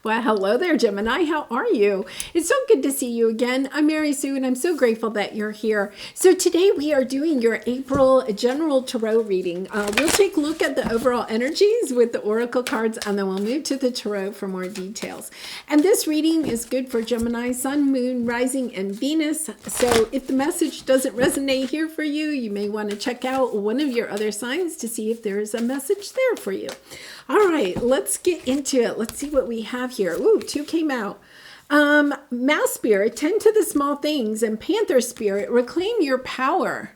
Well, hello there, Gemini. How are you? It's so good to see you again. I'm Mary Sue, and I'm so grateful that you're here. So today we are doing your April general tarot reading. We'll take a look at the overall energies with the oracle cards, and then we'll move to the tarot for more details. And this reading is good for Gemini, Sun, Moon, Rising, and Venus. So if the message doesn't resonate here for you, you may want to check out one of your other signs to see if there is a message there for you. All right, let's get into it. Let's see what we have here. Ooh, 2 came out. Mouse Spirit, tend to the small things, and Panther Spirit, reclaim your power.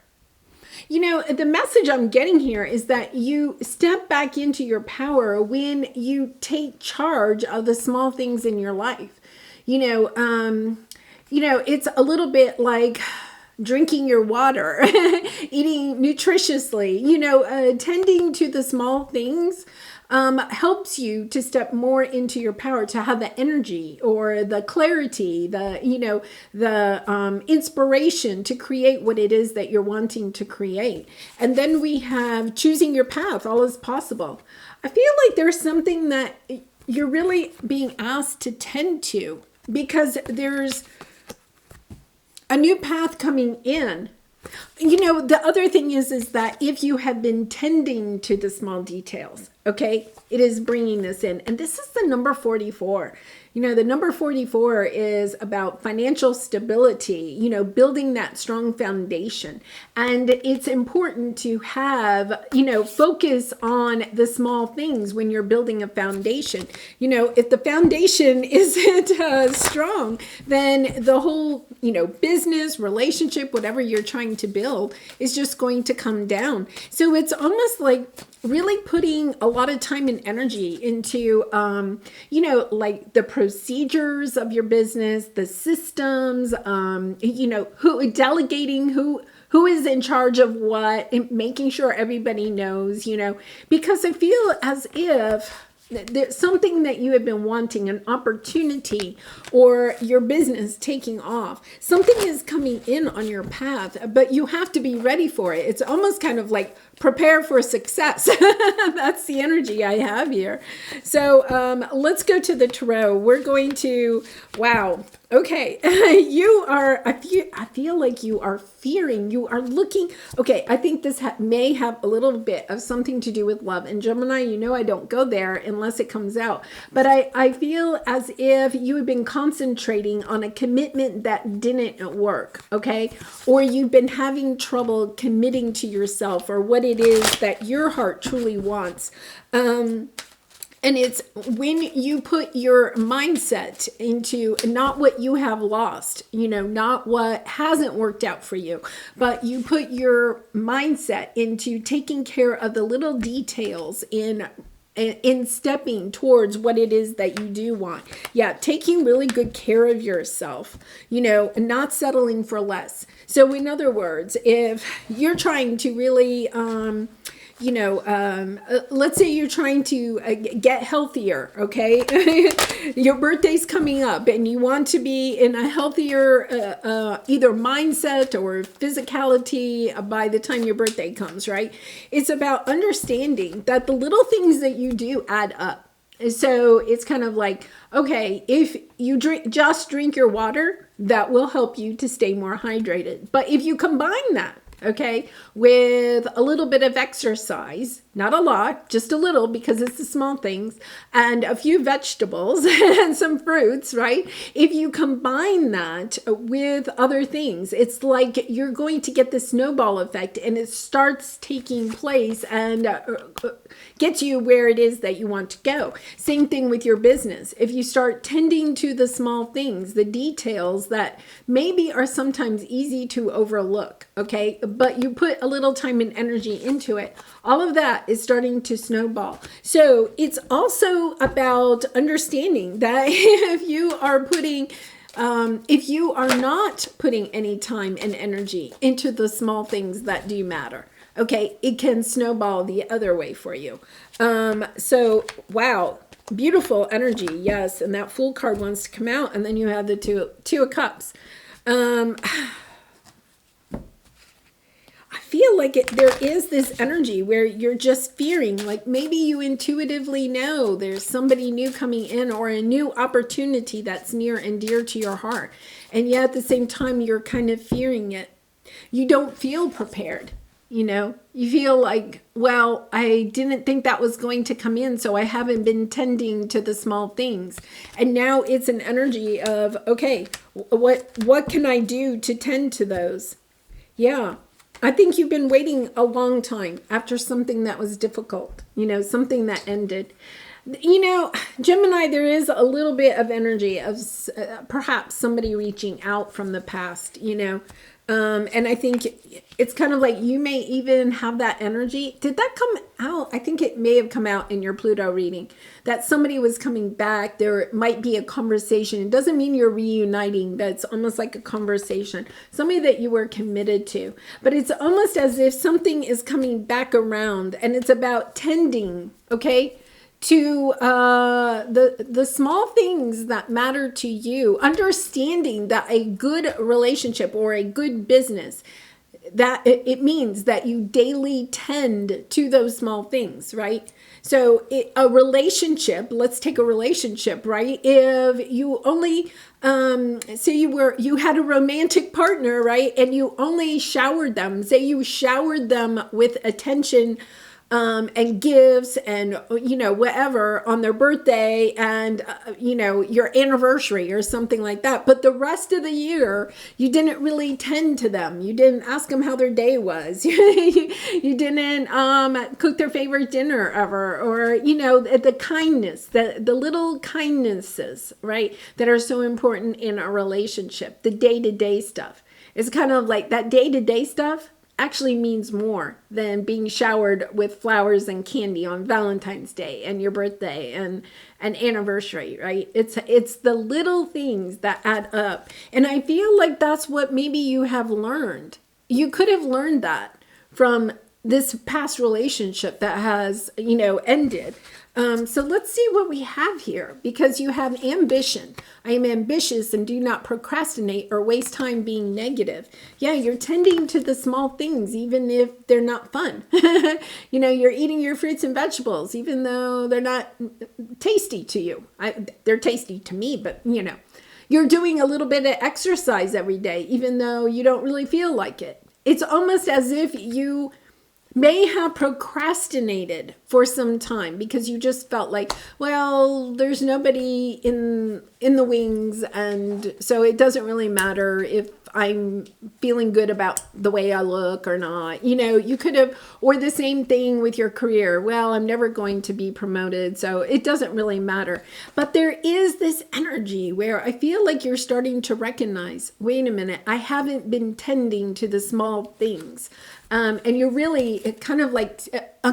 You know, the message I'm getting here is that you step back into your power when you take charge of the small things in your life. It's a little bit like drinking your water, eating nutritiously, tending to the small things helps you to step more into your power, to have the energy or the clarity, the inspiration to create what it is that you're wanting to create. And then we have choosing your path. All is possible. I feel like there's something that you're really being asked to tend to, because there's a new path coming in. The other thing is that if you have been tending to the small details, okay, it is bringing this in. And this is the number 44. The number 44 is about financial stability, building that strong foundation. And it's important to have, focus on the small things when you're building a foundation. If the foundation isn't strong, then the whole, business, relationship, whatever you're trying to build is just going to come down. So it's almost like really putting a lot of time and energy into, like the procedures of your business, the systems, delegating who is in charge of what, and making sure everybody knows, because I feel as if there's something that you have been wanting, an opportunity, or your business taking off. Something is coming in on your path, but you have to be ready for it. It's almost kind of like prepare for success. That's the energy I have here. So let's go to the tarot. We're going to, wow. Okay, I feel like you are fearing, you are looking, okay, I think this may have a little bit of something to do with love. And Gemini, I don't go there unless it comes out. But I feel as if you have been concentrating on a commitment that didn't work, okay? Or you've been having trouble committing to yourself or what it is that your heart truly wants. And it's when you put your mindset into not what you have lost, not what hasn't worked out for you, but you put your mindset into taking care of the little details in stepping towards what it is that you do want. Yeah, taking really good care of yourself, not settling for less. So in other words, if you're trying to really, let's say you're trying to get healthier, okay? Your birthday's coming up and you want to be in a healthier either mindset or physicality by the time your birthday comes, right? It's about understanding that the little things that you do add up. So it's kind of like, okay, if you just drink your water, that will help you to stay more hydrated. But if you combine that, okay, with a little bit of exercise, not a lot, just a little, because it's the small things, and a few vegetables and some fruits, right? If you combine that with other things, it's like you're going to get the snowball effect, and it starts taking place and gets you where it is that you want to go. Same thing with your business. If you start tending to the small things, the details that maybe are sometimes easy to overlook, okay, but you put a little time and energy into it, all of that is starting to snowball. So it's also about understanding that if you are not putting any time and energy into the small things that do matter, okay, it can snowball the other way for you. So, wow, beautiful energy, yes, and that Fool card wants to come out, and then you have the two of Cups. I feel like there is this energy where you're just fearing, like maybe you intuitively know there's somebody new coming in or a new opportunity that's near and dear to your heart. And yet at the same time, you're kind of fearing it. You don't feel prepared. You feel like, well, I didn't think that was going to come in, so I haven't been tending to the small things. And now it's an energy of, okay, what can I do to tend to those? Yeah, I think you've been waiting a long time after something that was difficult, something that ended. Gemini, there is a little bit of energy of perhaps somebody reaching out from the past, and I think it's kind of like you may even have that energy. Did that come out? I think it may have come out in your Pluto reading that somebody was coming back. There might be a conversation. It doesn't mean you're reuniting, but it's almost like a conversation, somebody that you were committed to. But it's almost as if something is coming back around, and it's about tending, okay, to the small things that matter to you, understanding that a good relationship or a good business, that it means that you daily tend to those small things, right? So a relationship, let's take a relationship, right? If you only, say you had a romantic partner, right? And you only showered them, say you showered them with attention, and gifts and, whatever on their birthday and, your anniversary or something like that. But the rest of the year, you didn't really tend to them. You didn't ask them how their day was. You didn't cook their favorite dinner ever, or, the kindness, the little kindnesses, right, that are so important in a relationship, the day-to-day stuff. It's kind of like that day-to-day stuff actually means more than being showered with flowers and candy on Valentine's Day and your birthday and an anniversary, right? It's the little things that add up. And I feel like that's what maybe you have learned. You could have learned that from this past relationship that has, ended. So let's see what we have here, because you have ambition. I am ambitious and do not procrastinate or waste time being negative. Yeah, you're tending to the small things, even if they're not fun. You're eating your fruits and vegetables, even though they're not tasty to you. They're tasty to me, but you're doing a little bit of exercise every day, even though you don't really feel like it. It's almost as if you may have procrastinated for some time because you just felt like, well, there's nobody in the wings, and so it doesn't really matter if I'm feeling good about the way I look or not. You could have, or the same thing with your career. Well, I'm never going to be promoted, so it doesn't really matter. But there is this energy where I feel like you're starting to recognize, wait a minute, I haven't been tending to the small things. And you're really kind of like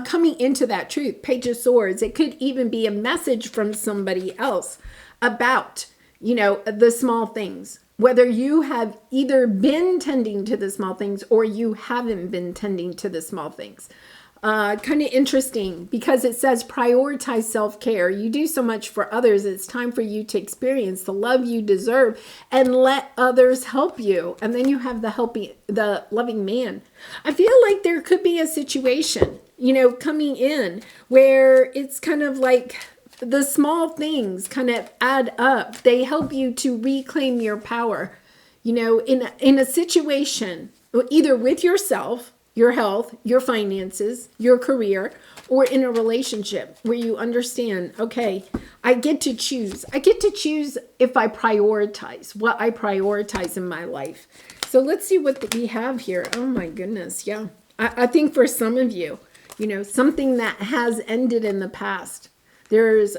coming into that truth. Page of Swords. It could even be a message from somebody else about, the small things. Whether you have either been tending to the small things or you haven't been tending to the small things. Kind of interesting because it says prioritize self-care. You do so much for others. It's time for you to experience the love you deserve and let others help you. And then you have the loving man. I feel like there could be a situation, coming in where it's kind of like the small things kind of add up. They help you to reclaim your power, in a situation, either with yourself, your health, your finances, your career, or in a relationship where you understand, okay, I get to choose. I get to choose if I prioritize, what I prioritize in my life. So let's see what we have here. Oh my goodness. Yeah. I think for some of you, something that has ended in the past, there's,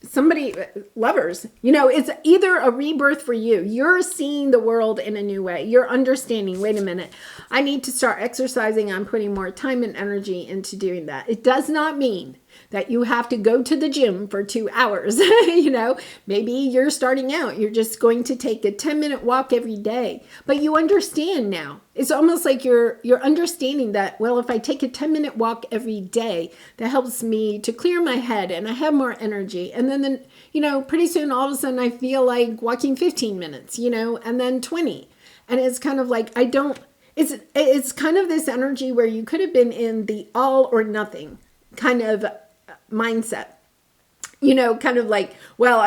somebody, lovers, it's either a rebirth for you. You're seeing the world in a new way. You're understanding, wait a minute, I need to start exercising. I'm putting more time and energy into doing that. It does not mean that you have to go to the gym for 2 hours. Maybe you're starting out. You're just going to take a 10-minute walk every day. But you understand now. It's almost like you're understanding that, well, if I take a 10-minute walk every day, that helps me to clear my head and I have more energy. And then pretty soon all of a sudden I feel like walking 15 minutes, and then 20. And it's kind of like it's kind of this energy where you could have been in the all or nothing kind of mindset. Kind of like, well,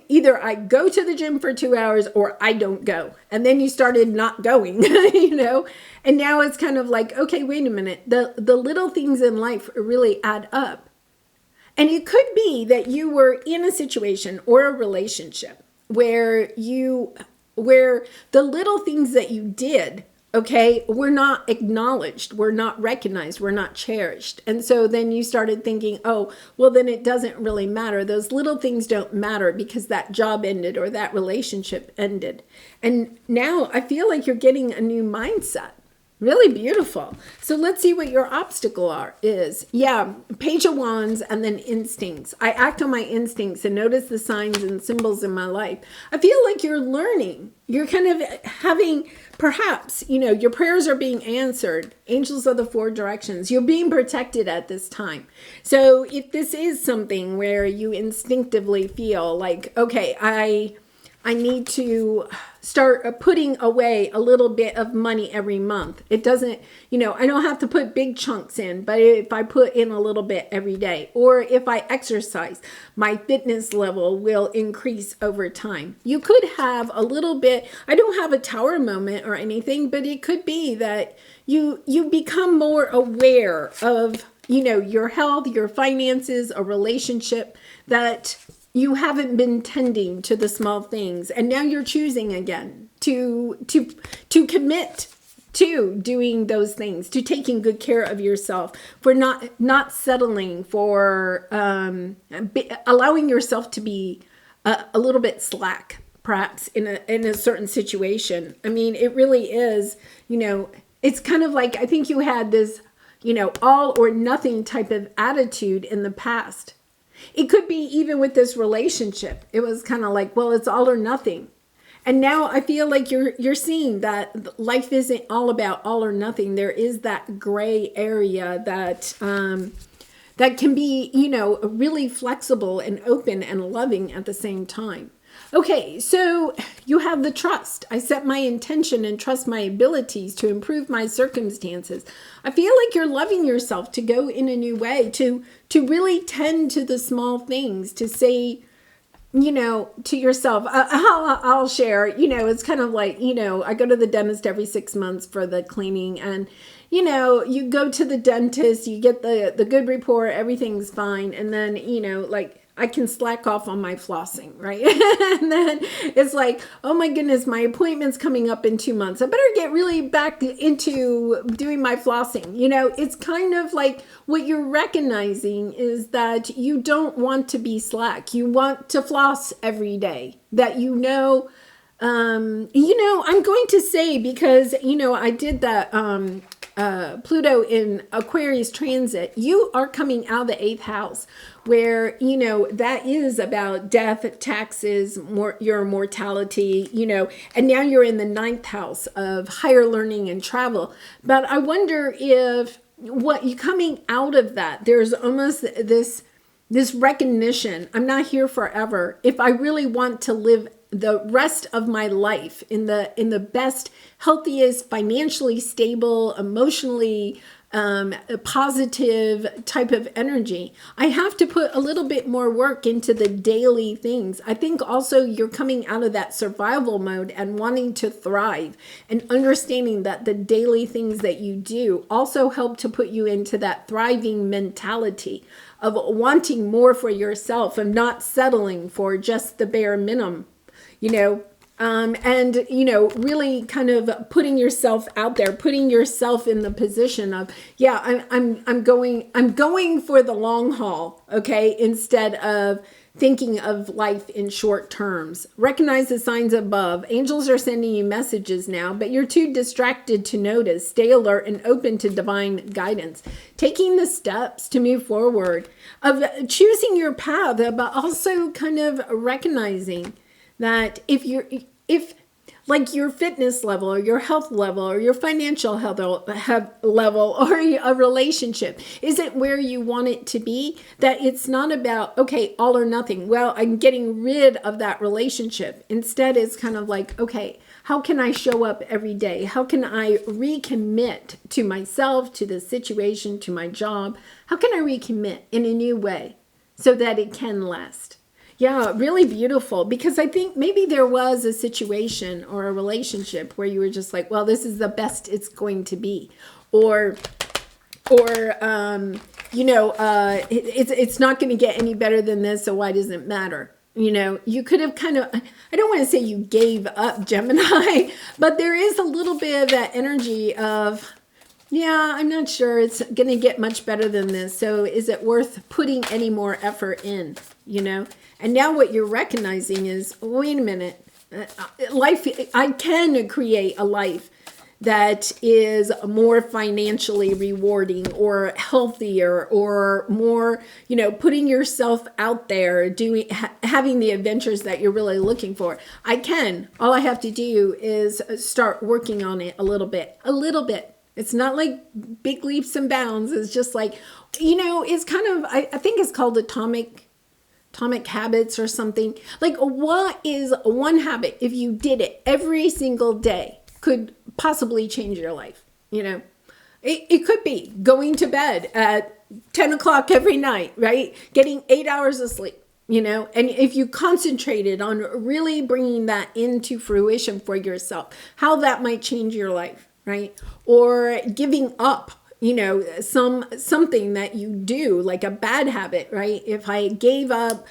either I go to the gym for 2 hours or I don't go. And then you started not going, and now it's kind of like, okay, wait a minute. The little things in life really add up. And it could be that you were in a situation or a relationship where the little things that you did, okay, were not acknowledged, were not recognized, were not cherished. And so then you started thinking, oh, well, then it doesn't really matter. Those little things don't matter because that job ended or that relationship ended. And now I feel like you're getting a new mindset. Really beautiful. So let's see what your obstacle is. Yeah, Page of Wands and then instincts. I act on my instincts and notice the signs and symbols in my life. I feel like you're learning. You're kind of having, perhaps, your prayers are being answered. Angels of the four directions. You're being protected at this time. So if this is something where you instinctively feel like, okay, I need to start putting away a little bit of money every month. It doesn't, I don't have to put big chunks in, but if I put in a little bit every day, or if I exercise, my fitness level will increase over time. You could have a little bit, I don't have a tower moment or anything, but it could be that you become more aware of, your health, your finances, a relationship that you haven't been tending to the small things, and now you're choosing again to commit to doing those things, to taking good care of yourself, for not settling, for allowing yourself to be a little bit slack, perhaps in a certain situation. I mean, it really is. It's kind of like, I think you had this, all or nothing type of attitude in the past. It could be even with this relationship. It was kind of like, well, it's all or nothing. And now I feel like you're seeing that life isn't all about all or nothing. There is that gray area that can be, really flexible and open and loving at the same time. Okay, so you have the trust. I set my intention and trust my abilities to improve my circumstances. I feel like you're loving yourself to go in a new way, to really tend to the small things, to say, to yourself, I'll share, it's kind of like, I go to the dentist every 6 months for the cleaning, and, you go to the dentist, you get the good report, everything's fine. And then, I can slack off on my flossing, right? And then it's like, oh my goodness, my appointment's coming up in 2 months. I better get really back into doing my flossing. It's kind of like what you're recognizing is that you don't want to be slack. You want to floss every day. That I'm going to say, because, I did that Pluto in Aquarius transit, you are coming out of the 8th house where, that is about death, taxes, your mortality, and now you're in the 9th house of higher learning and travel. But I wonder if what you coming out of that, there's almost this recognition, I'm not here forever. If I really want to live the rest of my life in the best, healthiest, financially stable, emotionally positive type of energy, I have to put a little bit more work into the daily things. I think also you're coming out of that survival mode and wanting to thrive, and understanding that the daily things that you do also help to put you into that thriving mentality of wanting more for yourself and not settling for just the bare minimum. And really kind of putting yourself out there, putting yourself in the position of, yeah, I'm going for the long haul, okay, instead of thinking of life in short terms. Recognize the signs above. Angels are sending you messages now, but you're too distracted to notice. Stay alert and open to divine guidance. Taking the steps to move forward, of choosing your path, but also kind of recognizing that if like your fitness level or your health level or your financial health level or a relationship isn't where you want it to be, that it's not about, okay, all or nothing. Well, I'm getting rid of that relationship. Instead, it's kind of like, okay, How can I show up every day? How can I recommit to myself, to the situation, to my job? How can I recommit in a new way so that it can last? Yeah, really beautiful, because I think maybe there was a situation or a relationship where you were just like, well, this is the best it's going to be. Or it's not going to get any better than this, so why does it matter? You could have kind of, I don't want to say you gave up, Gemini, but there is a little bit of that energy of, yeah, I'm not sure it's going to get much better than this, so is it worth putting any more effort in, And now what you're recognizing is, wait a minute, life, I can create a life that is more financially rewarding or healthier or more, putting yourself out there, having the adventures that you're really looking for. I can. All I have to do is start working on it a little bit. It's not like big leaps and bounds. It's just like, it's kind of, I think it's called atomic habits or something. Like, what is one habit, if you did it every single day, could possibly change your life? It could be going to bed at 10 o'clock every night, right? Getting 8 hours of sleep, and if you concentrated on really bringing that into fruition for yourself, how that might change your life, right? Or giving up, something that you do, like a bad habit, right? If I gave up,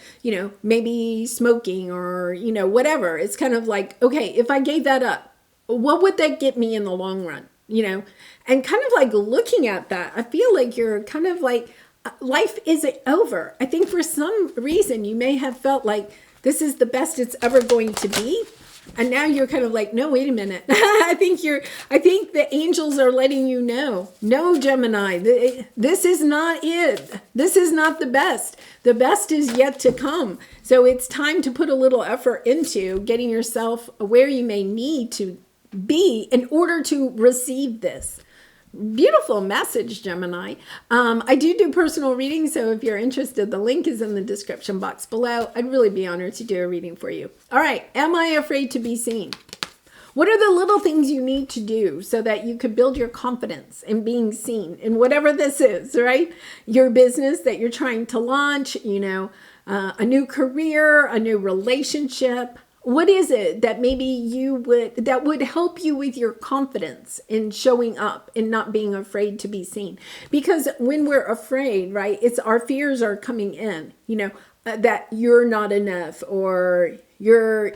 maybe smoking or, whatever, it's kind of like, okay, if I gave that up, what would that get me in the long run? And kind of like looking at that, I feel like you're kind of like, life isn't over. I think for some reason you may have felt like this is the best it's ever going to be. And now you're kind of like, no, wait a minute. I think the angels are letting you know, no, Gemini, this is not it. This is not the best. The best is yet to come. So it's time to put a little effort into getting yourself where you may need to be in order to receive this. Beautiful message, Gemini. I do personal readings, so if you're interested, the link is in the description box below. I'd really be honored to do a reading for you. All right, am I afraid to be seen? What are the little things you need to do so that you could build your confidence in being seen in whatever this is, right? Your business that you're trying to launch, a new career, a new relationship. What is it that maybe that would help you with your confidence in showing up and not being afraid to be seen? Because when we're afraid, right, it's our fears are coming in, that you're not enough, or you're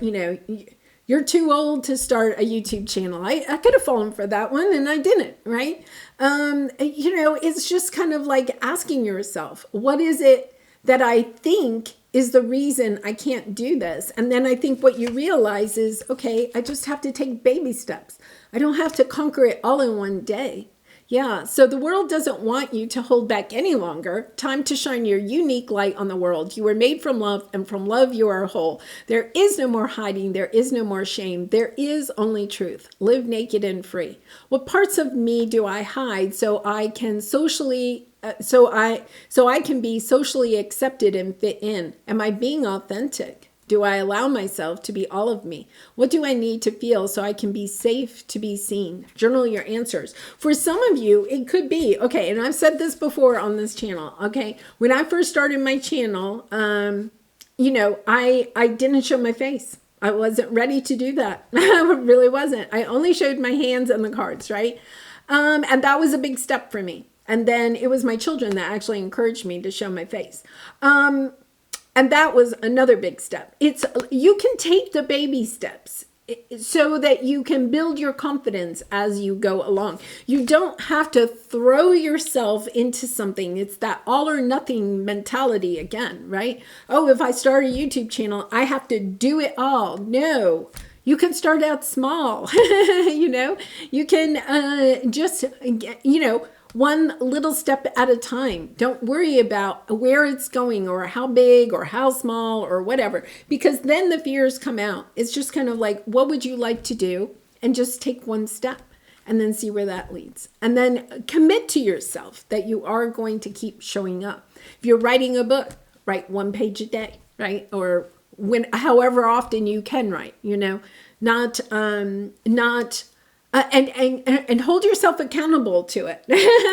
too old to start a YouTube channel. I could have fallen for that one and I didn't, right? It's just kind of like asking yourself, what is it that I think is the reason I can't do this? And then I think what you realize is, okay, I just have to take baby steps. I don't have to conquer it all in one day. Yeah, so the world doesn't want you to hold back any longer. Time to shine your unique light on the world. You were made from love, and from love you are whole. There is no more hiding. There is no more shame. There is only truth. Live naked and free. What parts of me do I hide so I can so I can be socially accepted and fit in? Am I being authentic? Do I allow myself to be all of me? What do I need to feel so I can be safe to be seen? Journal your answers. For some of you, it could be, okay, and I've said this before on this channel, okay? When I first started my channel, I didn't show my face. I wasn't ready to do that. I really wasn't. I only showed my hands and the cards, right? And that was a big step for me. And then it was my children that actually encouraged me to show my face. And that was another big step. You can take the baby steps so that you can build your confidence as you go along. You don't have to throw yourself into something. It's that all or nothing mentality again, right? Oh, if I start a YouTube channel, I have to do it all. No. You can start out small, you can just, one little step at a time. Don't worry about where it's going or how big or how small or whatever, because then the fears come out. It's just kind of like, what would you like to do? And just take one step and then see where that leads. And then commit to yourself that you are going to keep showing up. If you're writing a book, write 1 page a day, right? Or however often you can write, and hold yourself accountable to it.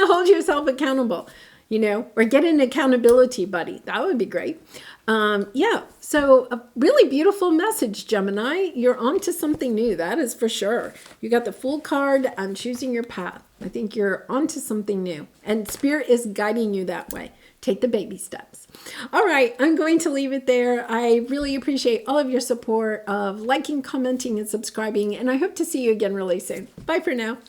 Hold yourself accountable, or get an accountability buddy. That would be great. Yeah, so a really beautiful message, Gemini. You're on to something new, that is for sure. You got the Fool card on choosing your path. I think you're on to something new, and Spirit is guiding you that way. Take the baby steps. All right, I'm going to leave it there. I really appreciate all of your support of liking, commenting, and subscribing, and I hope to see you again really soon. Bye for now.